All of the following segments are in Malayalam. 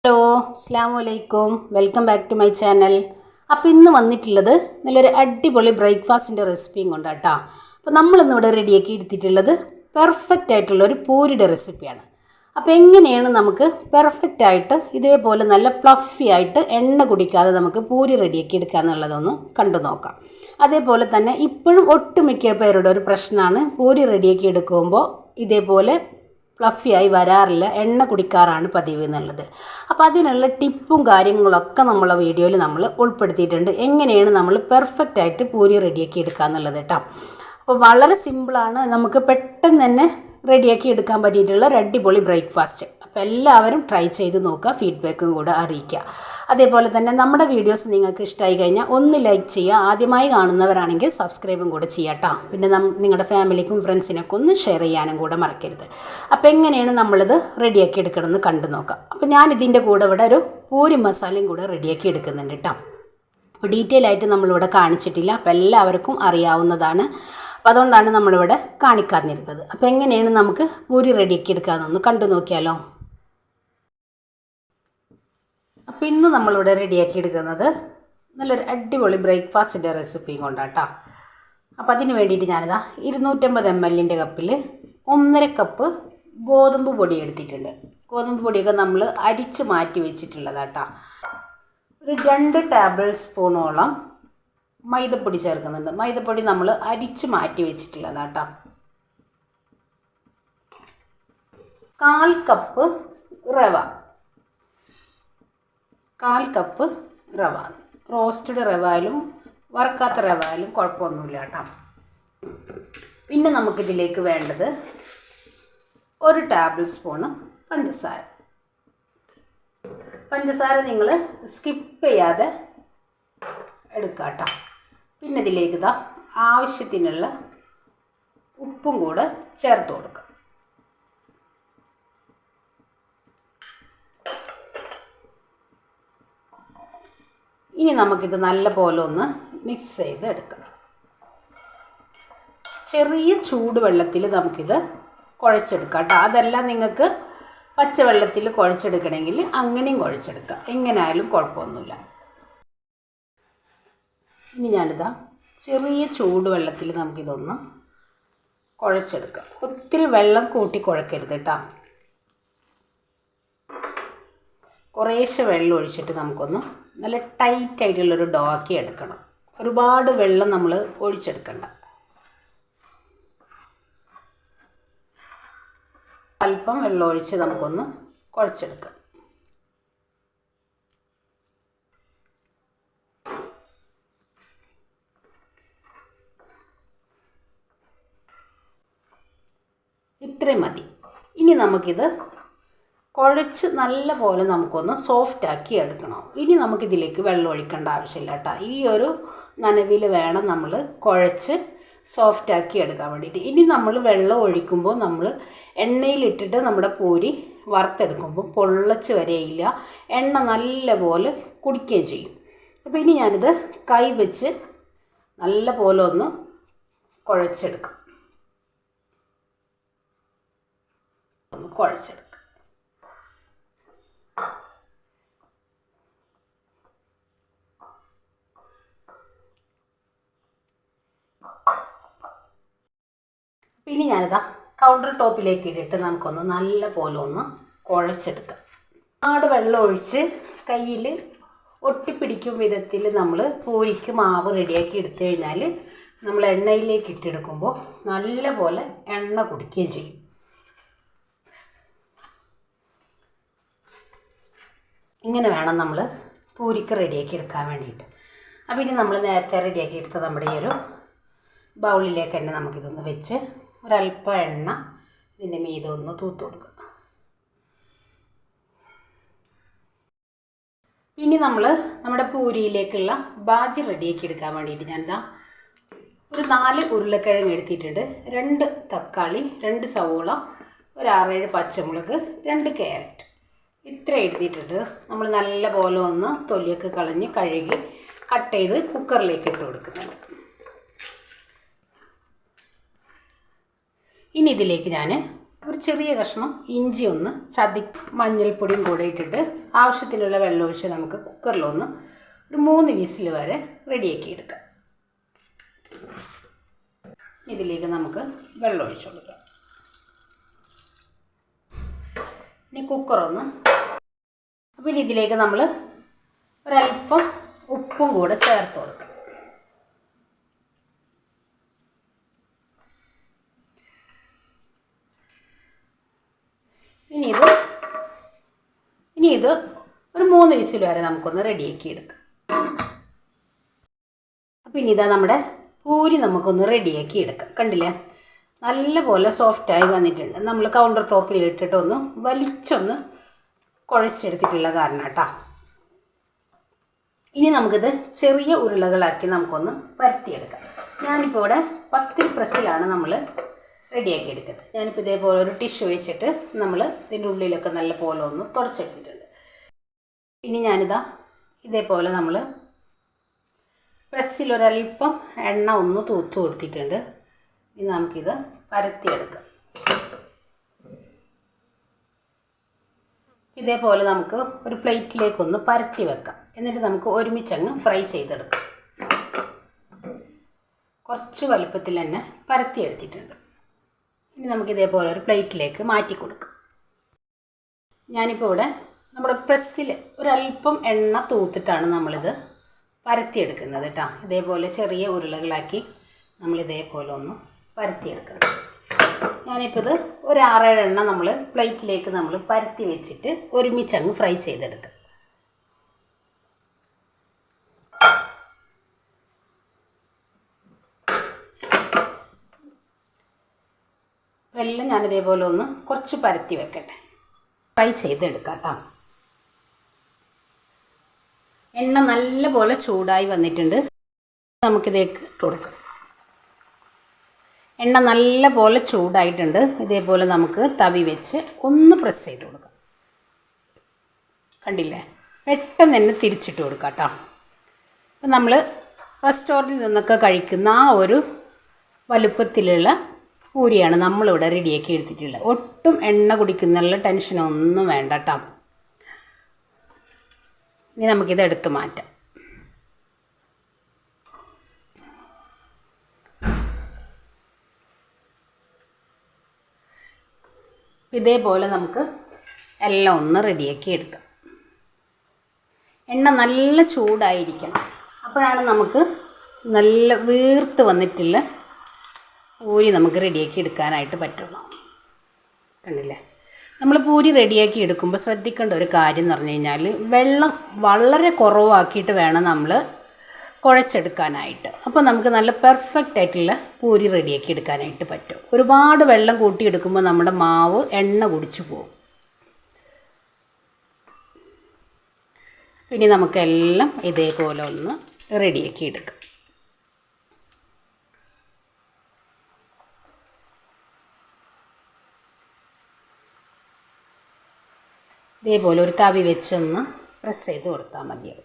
ഹലോ, അസ്സലാമലൈക്കും. Welcome back to my channel. അപ്പോൾ ഇന്ന് വന്നിട്ടുള്ളത് നല്ലൊരു അടിപൊളി ബ്രേക്ക്ഫാസ്റ്റിൻ്റെ റെസിപ്പിയും കൊണ്ടാട്ടോ. അപ്പോൾ നമ്മളിന്നിവിടെ റെഡിയാക്കി എടുത്തിട്ടുള്ളത് പെർഫെക്റ്റ് ആയിട്ടുള്ളൊരു പൂരിയുടെ റെസിപ്പിയാണ്. അപ്പോൾ എങ്ങനെയാണ് നമുക്ക് പെർഫെക്റ്റ് ആയിട്ട് ഇതേപോലെ നല്ല ഫ്ലഫി ആയിട്ട് എണ്ണ കുടിക്കാതെ നമുക്ക് പൂരി റെഡിയാക്കി എടുക്കുക എന്നുള്ളതൊന്ന് കണ്ടു നോക്കാം. അതേപോലെ തന്നെ ഇപ്പോഴും ഒട്ടുമിക്ക പേരുടെ ഒരു പ്രശ്നമാണ് പൂരി റെഡിയാക്കി എടുക്കുമ്പോൾ ഇതേപോലെ ഫ്ലഫിയായി വരാറില്ല, എണ്ണ കുടിക്കാറാണ് പതിവ് എന്നുള്ളത്. അപ്പോൾ അതിനുള്ള ടിപ്പും കാര്യങ്ങളൊക്കെ നമ്മളെ വീഡിയോയിൽ നമ്മൾ ഉൾപ്പെടുത്തിയിട്ടുണ്ട്. എങ്ങനെയാണ് നമ്മൾ പെർഫെക്റ്റ് ആയിട്ട് പൂരി റെഡിയാക്കി എടുക്കുക എന്നുള്ളത് കേട്ടോ. അപ്പോൾ വളരെ സിമ്പിളാണ്, നമുക്ക് പെട്ടെന്ന് തന്നെ റെഡിയാക്കി എടുക്കാൻ പറ്റിയിട്ടുള്ള ഒരു അടിപൊളി ബ്രേക്ക്ഫാസ്റ്റ്. അപ്പോൾ എല്ലാവരും ട്രൈ ചെയ്ത് നോക്കുക, ഫീഡ്ബാക്കും കൂടെ അറിയിക്കുക. അതേപോലെ തന്നെ നമ്മുടെ വീഡിയോസ് നിങ്ങൾക്ക് ഇഷ്ടമായി കഴിഞ്ഞാൽ ഒന്ന് ലൈക്ക് ചെയ്യുക, ആദ്യമായി കാണുന്നവരാണെങ്കിൽ സബ്സ്ക്രൈബും കൂടെ ചെയ്യുക കേട്ടോ. പിന്നെ നിങ്ങളുടെ ഫാമിലിക്കും ഫ്രണ്ട്സിനൊക്കെ ഒന്ന് ഷെയർ ചെയ്യാനും കൂടെ മറക്കരുത്. അപ്പോൾ എങ്ങനെയാണ് നമ്മളിത് റെഡിയാക്കി എടുക്കണമെന്ന് കണ്ടു നോക്കാം. അപ്പോൾ ഞാനിതിൻ്റെ കൂടെ ഇവിടെ ഒരു പൂരി മസാലയും കൂടെ റെഡിയാക്കി എടുക്കുന്നുണ്ട് കേട്ടോ. അപ്പോൾ ഡീറ്റെയിൽ ആയിട്ട് നമ്മളിവിടെ കാണിച്ചിട്ടില്ല, അപ്പോൾ എല്ലാവർക്കും അറിയാവുന്നതാണ്. അപ്പോൾ അതുകൊണ്ടാണ് നമ്മളിവിടെ കാണിക്കാതിരുന്നത്. അപ്പോൾ എങ്ങനെയാണ് നമുക്ക് പൂരി റെഡിയാക്കി എടുക്കാമെന്നൊന്ന് കണ്ടു നോക്കിയാലോ. അപ്പോൾ ഇന്ന് നമ്മളിവിടെ റെഡിയാക്കി എടുക്കുന്നത് നല്ലൊരു അടിപൊളി ബ്രേക്ക്ഫാസ്റ്റിൻ്റെ റെസിപ്പിയും കൊണ്ടാട്ടോ. അപ്പോൾ അതിന് വേണ്ടിയിട്ട് ഞാനിതാ 250 ml കപ്പിൽ 1.5 കപ്പ് ഗോതമ്പ് പൊടി എടുത്തിട്ടുണ്ട്. ഗോതമ്പ് പൊടിയൊക്കെ നമ്മൾ അരിച്ച് മാറ്റി വെച്ചിട്ടുള്ളതാട്ടോ. ഒരു 2 ടേബിൾ സ്പൂണോളം മൈദപ്പൊടി ചേർക്കുന്നുണ്ട്. മൈദപ്പൊടി നമ്മൾ അരിച്ച് മാറ്റി വെച്ചിട്ടുള്ളതാട്ടോ. 1/4 കപ്പ് റവ, 1/4 കപ്പ് റവ. റോസ്റ്റഡ് റവ ആയാലും വറുക്കാത്ത റവ ആയാലും കുഴപ്പമൊന്നുമില്ല കേട്ടോ. പിന്നെ നമുക്കിതിലേക്ക് വേണ്ടത് 1 ടേബിൾ സ്പൂണ് പഞ്ചസാര. പഞ്ചസാര നിങ്ങൾ സ്കിപ്പ് ചെയ്യാതെ എടുക്കുക കേട്ടോ. പിന്നെ ഇതിലേക്ക് ഇതാ ആവശ്യത്തിനുള്ള ഉപ്പും കൂടെ ചേർത്ത് കൊടുക്കുക. ഇനി നമുക്കിത് നല്ല പോലെ ഒന്ന് മിക്സ് ചെയ്ത് എടുക്കാം. ചെറിയ ചൂടുവെള്ളത്തിൽ നമുക്കിത് കുഴച്ചെടുക്കാം കേട്ടോ. അതെല്ലാം നിങ്ങൾക്ക് പച്ചവെള്ളത്തിൽ കുഴച്ചെടുക്കണമെങ്കിൽ അങ്ങനെയും കുഴച്ചെടുക്കാം, എങ്ങനെയായാലും കുഴപ്പമൊന്നുമില്ല. ഇനി ഞാനിതാ ചെറിയ ചൂടുവെള്ളത്തിൽ നമുക്കിതൊന്ന് കുഴച്ചെടുക്കാം. ഒത്തിരി വെള്ളം കൂട്ടി കുഴക്കരുത് കേട്ടോ. കുറേശ്ശെ വെള്ളം ഒഴിച്ചിട്ട് നമുക്കൊന്ന് നല്ല ടൈറ്റായിട്ടുള്ളൊരു ഡോ ആക്കി എടുക്കണം. ഒരുപാട് വെള്ളം നമ്മൾ ഒഴിച്ചെടുക്കണ്ട. അല്പം വെള്ളം ഒഴിച്ച് നമുക്കൊന്ന് കുഴച്ചെടുക്കാം. ഇത്രയും മതി. ഇനി നമുക്കിത് കുഴച്ച് നല്ല പോലെ നമുക്കൊന്ന് സോഫ്റ്റാക്കി എടുക്കണം. ഇനി നമുക്കിതിലേക്ക് വെള്ളം ഒഴിക്കേണ്ട ആവശ്യമില്ല കേട്ടോ. ഈ ഒരു നനവിൽ വേണം നമ്മൾ കുഴച്ച് സോഫ്റ്റാക്കി എടുക്കാൻ വേണ്ടിയിട്ട്. ഇനി നമ്മൾ വെള്ളം ഒഴിക്കുമ്പോൾ നമ്മൾ എണ്ണയിലിട്ടിട്ട് നമ്മുടെ പൂരി വറുത്തെടുക്കുമ്പോൾ പൊള്ളച്ച് വരെയില്ല, എണ്ണ നല്ല പോലെ കുടിക്കുകയും ചെയ്യും. അപ്പോൾ ഇനി ഞാനിത് കൈ വെച്ച് നല്ല പോലെ ഒന്ന് കുഴച്ചെടുക്കാം. ഒന്ന് കുഴച്ചെടുക്കാം. ഇനി ഞാനിതാ കൗണ്ടർ ടോപ്പിലേക്ക് ഇട്ടിട്ട് നമുക്കൊന്ന് നല്ല പോലെ ഒന്ന് കുഴച്ചെടുക്കാം. ഒരുപാട് വെള്ളം ഒഴിച്ച് കയ്യിൽ ഒട്ടിപ്പിടിക്കും വിധത്തിൽ നമ്മൾ പൂരിക്ക് മാവ് റെഡിയാക്കി എടുത്തു കഴിഞ്ഞാൽ നമ്മൾ എണ്ണയിലേക്ക് ഇട്ടെടുക്കുമ്പോൾ നല്ല പോലെ എണ്ണ കുടിക്കുകയും ചെയ്യും. ഇങ്ങനെ വേണം നമ്മൾ പൂരിക്ക് റെഡിയാക്കി എടുക്കാൻ വേണ്ടിയിട്ട്. അപ്പോൾ ഇനി നമ്മൾ നേരത്തെ റെഡിയാക്കി എടുത്ത നമ്മുടെ ഈ ഒരു ബൗളിലേക്ക് തന്നെ നമുക്കിതൊന്ന് വെച്ച് ഒരല്പം എണ്ണ ഇതിൻ്റെ മീതെ ഒന്ന് തൂത്ത് കൊടുക്കുക. ഇനി നമ്മൾ നമ്മുടെ പൂരിയിലേക്കുള്ള ബാജി റെഡിയാക്കി എടുക്കാൻ വേണ്ടിയിട്ട് ഞാനിതാ ഒരു 4 ഉരുളക്കിഴങ്ങ് എടുത്തിട്ടുണ്ട്, 2 തക്കാളി, 2 സവോള, ഒരു 6-7 പച്ചമുളക്, 2 ക്യാരറ്റ്, ഇത്ര എടുത്തിട്ടുണ്ട്. നമ്മൾ നല്ല പോലെ ഒന്ന് തൊലിയൊക്കെ കളഞ്ഞ് കഴുകി കട്ട് ചെയ്ത് കുക്കറിലേക്ക് ഇട്ട് കൊടുക്കുന്നുണ്ട്. ഇനി ഇതിലേക്ക് ഞാൻ ഒരു ചെറിയ കഷ്ണം ഇഞ്ചി ഒന്ന് മഞ്ഞൾപ്പൊടിയും കൂടെ ഇട്ടിട്ട് ആവശ്യത്തിനുള്ള വെള്ളം ഒഴിച്ച് നമുക്ക് കുക്കറിലൊന്ന് ഒരു 3 വിസിൽ വരെ റെഡിയാക്കി എടുക്കാം. ഇതിലേക്ക് നമുക്ക് വെള്ളം ഒഴിച്ചു കൊടുക്കാം. ഇനി കുക്കറൊന്ന് അപ്പോൾ ഇനി ഇതിലേക്ക് നമ്മൾ ഒരല്പം ഉപ്പും കൂടെ ചേർത്ത് കൊടുക്കാം. ഇനി ഇത് ഒരു 3 വിസിൽ വരെ നമുക്കൊന്ന് റെഡിയാക്കി എടുക്കാം. അപ്പോൾ ഇനി ഇതാ നമ്മുടെ പൂരി നമുക്കൊന്ന് റെഡിയാക്കി എടുക്കാം. കണ്ടില്ലേ, നല്ലപോലെ സോഫ്റ്റായി വന്നിട്ടുണ്ട്. നമ്മൾ കൗണ്ടർ ടോപ്പിൽ ഇട്ടിട്ടൊന്ന് വലിച്ചൊന്ന് കുഴച്ചെടുത്തിട്ടുള്ള കാരണം കേട്ടോ. ഇനി നമുക്കിത് ചെറിയ ഉരുളകളാക്കി നമുക്കൊന്ന് പരത്തിയെടുക്കാം. ഞാനിപ്പോൾ ഇവിടെ 10 പ്രസ്സിലാണ് നമ്മൾ റെഡിയാക്കി എടുക്കുന്നത്. ഞാനിപ്പോൾ ഇതേപോലെ ഒരു ടിഷ്യൂ വെച്ചിട്ട് നമ്മൾ ഇതിൻ്റെ ഉള്ളിലൊക്കെ നല്ല പോലെ ഒന്ന് തുടച്ചെടുത്തിട്ടുണ്ട്. ഇനി ഞാനിതാ ഇതേപോലെ നമ്മൾ പ്രസ്സിലൊരൽപ്പം എണ്ണ ഒന്ന് തൂത്ത് കൊടുത്തിട്ടുണ്ട്. ഇനി നമുക്കിത് പരത്തിയെടുക്കാം. ഇതേപോലെ നമുക്ക് ഒരു പ്ലേറ്റിലേക്കൊന്ന് പരത്തി വെക്കാം. എന്നിട്ട് നമുക്ക് ഒരുമിച്ചങ്ങ് ഫ്രൈ ചെയ്തെടുക്കാം. കുറച്ച് വലുപ്പത്തിൽ തന്നെ പരത്തിയെടുത്തിട്ടുണ്ട്. ഇനി നമുക്ക് ഇതേപോലെ ഒരു പ്ലേറ്റിലേക്ക് മാറ്റി കൊടുക്കാം. ഞാനിപ്പോൾ ഇവിടെ നമ്മുടെ പ്രസ്സിൽ ഒരല്പം എണ്ണ തൂത്തിട്ടാണ് നമ്മളിത് പരത്തിയെടുക്കുന്നത് കേട്ടോ. ഇതേപോലെ ചെറിയ ഉരുളകളാക്കി നമ്മളിതേപോലെ ഒന്ന് പരത്തിയെടുക്കണം. ഞാനിപ്പോൾ ഇത് ഒരു 6-7 എണ്ണ നമ്മൾ പ്ലേറ്റിലേക്ക് നമ്മൾ പരത്തി വെച്ചിട്ട് ഒരുമിച്ചങ്ങ് ഫ്രൈ ചെയ്തെടുക്കാം. എല്ലാം ഞാനിതേപോലെ ഒന്ന് കുറച്ച് പരത്തി വെക്കട്ടെ, ഫ്രൈ ചെയ്തെടുക്കാം കേട്ടോ. എണ്ണ നല്ലപോലെ ചൂടായി വന്നിട്ടുണ്ട്. നമുക്കിതേക്ക് ഇട്ട് കൊടുക്കാം. എണ്ണ നല്ലപോലെ ചൂടായിട്ടുണ്ട്. ഇതേപോലെ നമുക്ക് തവി വെച്ച് ഒന്ന് പ്രസ് ചെയ്ത് കൊടുക്കാം. കണ്ടില്ലേ, പെട്ടെന്ന് തന്നെ തിരിച്ചിട്ട് കൊടുക്കാം കേട്ടോ. അപ്പം നമ്മൾ റെസ്റ്റോറൻറ്റിൽ നിന്നൊക്കെ കഴിക്കുന്ന ആ ഒരു വലുപ്പത്തിലുള്ള പൂരിയാണ് നമ്മളിവിടെ റെഡിയാക്കി എടുത്തിട്ടുള്ളത്. ഒട്ടും എണ്ണ കുടിക്കുന്നുള്ള ടെൻഷനൊന്നും വേണ്ട കേട്ടോ. ഇനി നമുക്കിത് എടുത്ത് മാറ്റാം. ഇതേപോലെ നമുക്ക് എല്ലാം ഒന്ന് റെഡിയാക്കി എടുക്കാം. എണ്ണ നല്ല ചൂടായിരിക്കണം, അപ്പോഴാണ് നമുക്ക് നല്ല വീർത്ത് വന്നിട്ടുള്ള പൂരി നമുക്ക് റെഡിയാക്കി എടുക്കാനായിട്ട് പറ്റുള്ളൂ. കണ്ടില്ലേ, നമ്മൾ പൂരി റെഡിയാക്കി എടുക്കുമ്പോൾ ശ്രദ്ധിക്കേണ്ട ഒരു കാര്യം എന്ന് പറഞ്ഞു കഴിഞ്ഞാൽ വെള്ളം വളരെ കുറവാക്കിയിട്ട് വേണം നമ്മൾ കുഴച്ചെടുക്കാനായിട്ട്. അപ്പോൾ നമുക്ക് നല്ല പെർഫെക്റ്റ് ആയിട്ടുള്ള പൂരി റെഡിയാക്കി എടുക്കാനായിട്ട് പറ്റും. ഒരുപാട് വെള്ളം കൂട്ടിയെടുക്കുമ്പോൾ നമ്മുടെ മാവ് എണ്ണ കുടിച്ചു പോകും. ഇനി നമുക്കെല്ലാം ഇതേപോലെ ഒന്ന് റെഡിയാക്കി എടുക്കാം. ഇതേപോലെ ഒരു തവി വെച്ചൊന്ന് പ്രസ് ചെയ്ത് കൊടുത്താൽ മതിയാവും.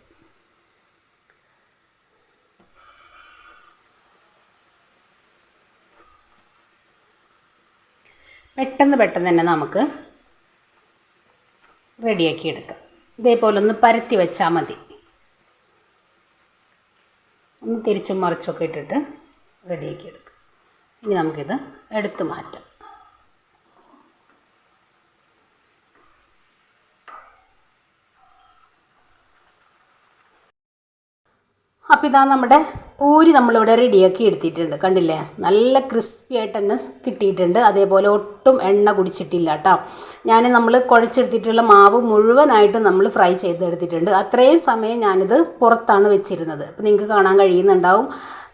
പെട്ടെന്ന് തന്നെ നമുക്ക് റെഡിയാക്കി എടുക്കാം. ഇതേപോലെ ഒന്ന് പരത്തി വെച്ചാൽ മതി. ഒന്ന് തിരിച്ചും മറിച്ചൊക്കെ ഇട്ടിട്ട് റെഡിയാക്കി എടുക്കാം. ഇനി നമുക്കിത് എടുത്ത് മാറ്റാം. അപ്പോൾ ഇതാ നമ്മുടെ പൂരി നമ്മളിവിടെ റെഡിയാക്കി എടുത്തിട്ടുണ്ട്. കണ്ടില്ലേ, നല്ല ക്രിസ്പി ആയിട്ട് തന്നെ കിട്ടിയിട്ടുണ്ട്. അതേപോലെ ഒട്ടും എണ്ണ കുടിച്ചിട്ടില്ല കേട്ടോ. നമ്മൾ കുഴച്ചെടുത്തിട്ടുള്ള മാവ് മുഴുവനായിട്ട് നമ്മൾ ഫ്രൈ ചെയ്തെടുത്തിട്ടുണ്ട്. അത്രയും സമയം ഞാനിത് പുറത്താണ് വെച്ചിരുന്നത്. അപ്പോൾ നിങ്ങൾക്ക് കാണാൻ കഴിയുന്നുണ്ടാവും,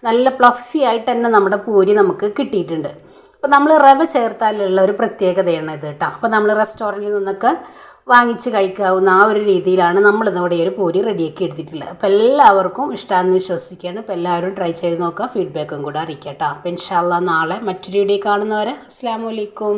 നല്ല ഫ്ലഫി ആയിട്ട് തന്നെ നമ്മുടെ പൂരി നമുക്ക് കിട്ടിയിട്ടുണ്ട്. അപ്പോൾ നമ്മൾ റവ ചേർത്താലുള്ള ഒരു പ്രത്യേകതയാണ് ഇത് കേട്ടോ. അപ്പോൾ നമ്മൾ റെസ്റ്റോറൻറ്റിൽ നിന്നൊക്കെ വാങ്ങിച്ച് കഴിക്കാവുന്ന ആ ഒരു രീതിയിലാണ് നമ്മളിന്നിവിടെ ഒരു പൂരി റെഡിയാക്കി എടുത്തിട്ടുള്ളത്. അപ്പോൾ എല്ലാവർക്കും ഇഷ്ടമാണെന്ന് വിശ്വസിക്കുകയാണ്. അപ്പോൾ എല്ലാവരും ട്രൈ ചെയ്ത് നോക്കുക, ഫീഡ്ബാക്കും കൂടെ അറിയിക്കാം കേട്ടോ. അപ്പോൾ ഇൻഷാ അല്ലാഹ് നാളെ മറ്റൊരു വീഡിയോ കാണുന്നവരെ അസ്സലാമു അലൈക്കും.